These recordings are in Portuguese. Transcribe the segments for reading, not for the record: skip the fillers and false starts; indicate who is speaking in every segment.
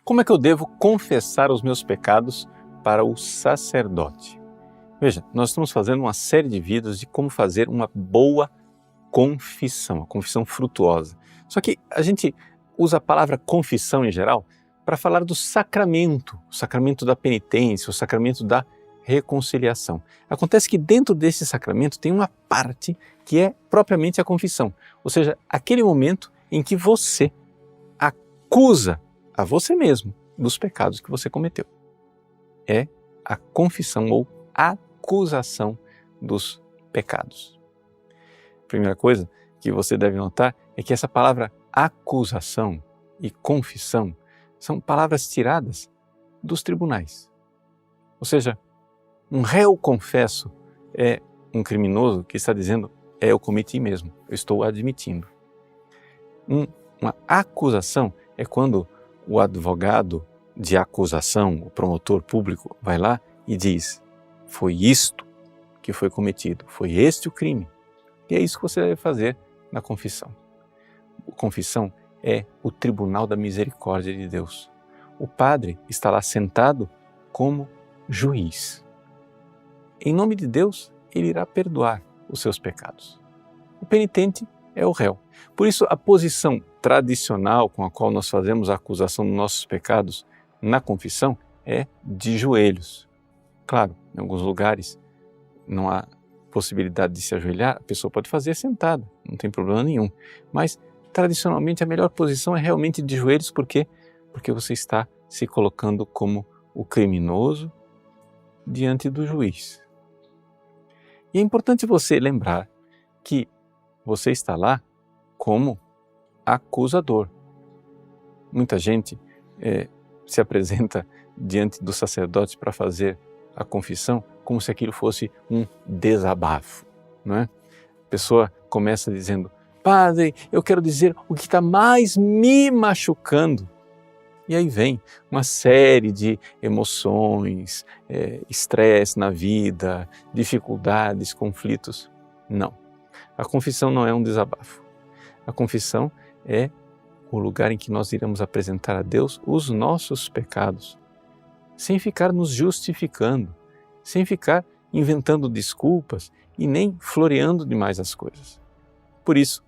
Speaker 1: Como é que eu devo confessar os meus pecados para o sacerdote? Veja, nós estamos fazendo uma série de vídeos de como fazer uma boa confissão, uma confissão frutuosa. Só que a gente usa a palavra confissão em geral para falar do sacramento, o sacramento da penitência, o sacramento da reconciliação. Acontece que dentro desse sacramento tem uma parte que é propriamente a confissão, ou seja, aquele momento em que você acusa a você mesmo dos pecados que você cometeu. É a confissão ou acusação dos pecados. A primeira coisa que você deve notar é que essa palavra acusação e confissão são palavras tiradas dos tribunais. Ou seja, um réu confesso é um criminoso que está dizendo eu cometi mesmo, eu estou admitindo. Uma acusação é quando o advogado de acusação, o promotor público, vai lá e diz: foi isto que foi cometido, foi este o crime. E é isso que você deve fazer na confissão. A confissão é o tribunal da misericórdia de Deus. O padre está lá sentado como juiz. Em nome de Deus, ele irá perdoar os seus pecados. O penitente é o réu. Por isso, a posição tradicional com a qual nós fazemos a acusação dos nossos pecados na confissão é de joelhos. Claro, em alguns lugares não há possibilidade de se ajoelhar, a pessoa pode fazer sentada, não tem problema nenhum. Mas, tradicionalmente, a melhor posição é realmente de joelhos, por quê? Porque você está se colocando como o criminoso diante do juiz. E é importante você lembrar que você está lá como acusador. Muita gente se apresenta diante do sacerdote para fazer a confissão como se aquilo fosse um desabafo, não é? A pessoa começa dizendo: Padre, eu quero dizer o que está mais me machucando. E aí vem uma série de emoções, estresse na vida, dificuldades, conflitos. Não, a confissão não é um desabafo. A confissão é o lugar em que nós iremos apresentar a Deus os nossos pecados, sem ficar nos justificando, sem ficar inventando desculpas e nem floreando demais as coisas. Por isso,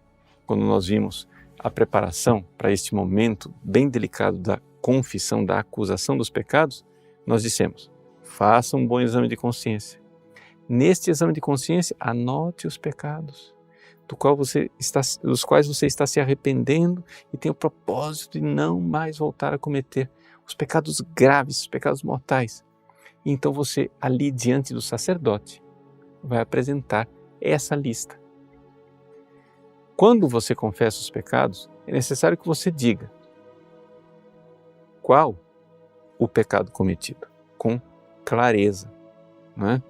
Speaker 1: quando nós vimos a preparação para este momento bem delicado da confissão, da acusação dos pecados, nós dissemos: faça um bom exame de consciência. Neste exame de consciência, anote os pecados dos quais você está se arrependendo e tem o propósito de não mais voltar a cometer os pecados graves, os pecados mortais. E então você, ali diante do sacerdote, vai apresentar essa lista. Quando você confessa os pecados, é necessário que você diga qual o pecado cometido, com clareza, não é?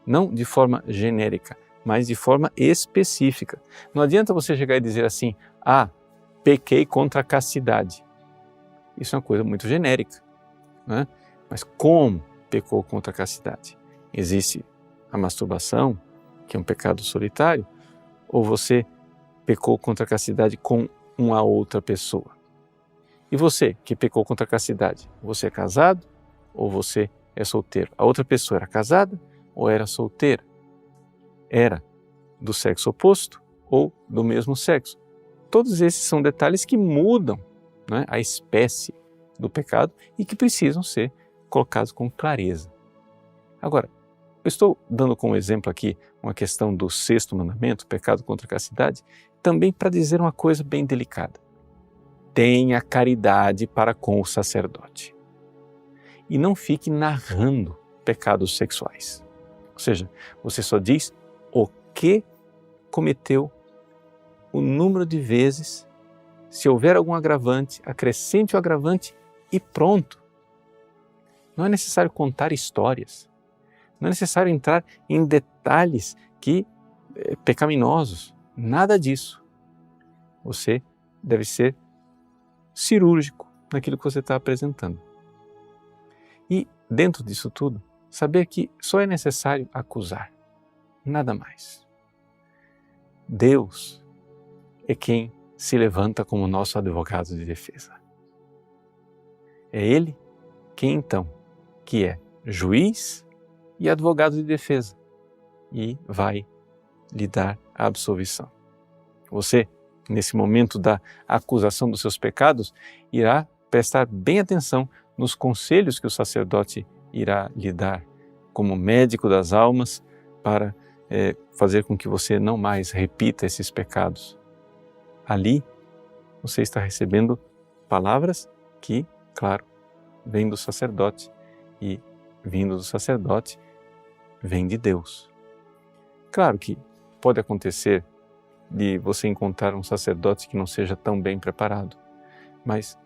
Speaker 1: Não de forma genérica, mas de forma específica. Não adianta você chegar e dizer assim: pequei contra a castidade. Isso é uma coisa muito genérica, não é? Mas como pecou contra a castidade? Existe a masturbação, que é um pecado solitário, ou você pecou contra a castidade com uma outra pessoa? E você que pecou contra a castidade, você é casado ou você é solteiro? A outra pessoa era casada ou era solteira? Era do sexo oposto ou do mesmo sexo? Todos esses são detalhes que mudam, né, a espécie do pecado e que precisam ser colocados com clareza. Agora, eu estou dando como exemplo aqui uma questão do 6º mandamento, pecado contra a castidade, também para dizer uma coisa bem delicada. Tenha caridade para com o sacerdote. E não fique narrando pecados sexuais. Ou seja, você só diz o que cometeu, o número de vezes, se houver algum agravante, acrescente o agravante e pronto. Não é necessário contar histórias. Não é necessário entrar em detalhes pecaminosos. Nada disso. Você deve ser cirúrgico naquilo que você está apresentando. E, dentro disso tudo, saber que só é necessário acusar, nada mais. Deus é quem se levanta como nosso advogado de defesa. É Ele quem então, que é juiz e advogado de defesa, e vai lhe dar a absolvição. Você, nesse momento da acusação dos seus pecados, irá prestar bem atenção nos conselhos que o sacerdote irá lhe dar como médico das almas para fazer com que você não mais repita esses pecados. Ali, você está recebendo palavras que, claro, vêm do sacerdote, e vindo do sacerdote, vem de Deus. Claro que pode acontecer de você encontrar um sacerdote que não seja tão bem preparado, mas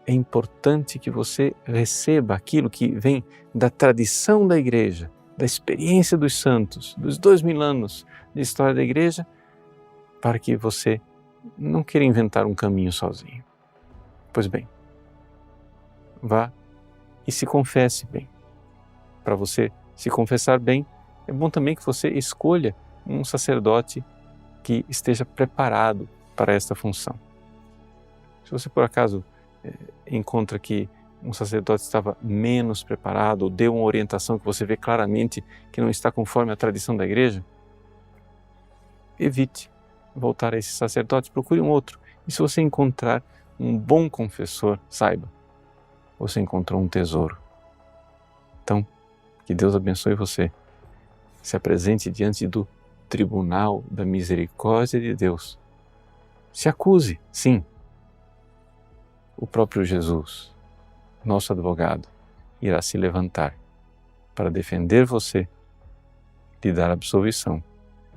Speaker 1: é importante que você receba aquilo que vem da tradição da igreja, da experiência dos santos, dos 2000 anos de história da igreja, para que você não queira inventar um caminho sozinho. Pois bem, vá e se confesse bem. Para você se confessar bem, é bom também que você escolha um sacerdote que esteja preparado para esta função. Se você por acaso encontra que um sacerdote estava menos preparado ou deu uma orientação que você vê claramente que não está conforme a tradição da igreja, evite voltar a esse sacerdote, procure um outro. E se você encontrar um bom confessor, saiba, você encontrou um tesouro. Então, que Deus abençoe você. Se apresente diante do tribunal da misericórdia de Deus. Se acuse, sim. O próprio Jesus, nosso advogado, irá se levantar para defender você, lhe dar absolvição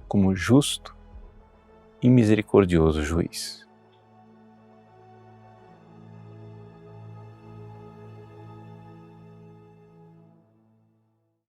Speaker 1: como justo e misericordioso juiz.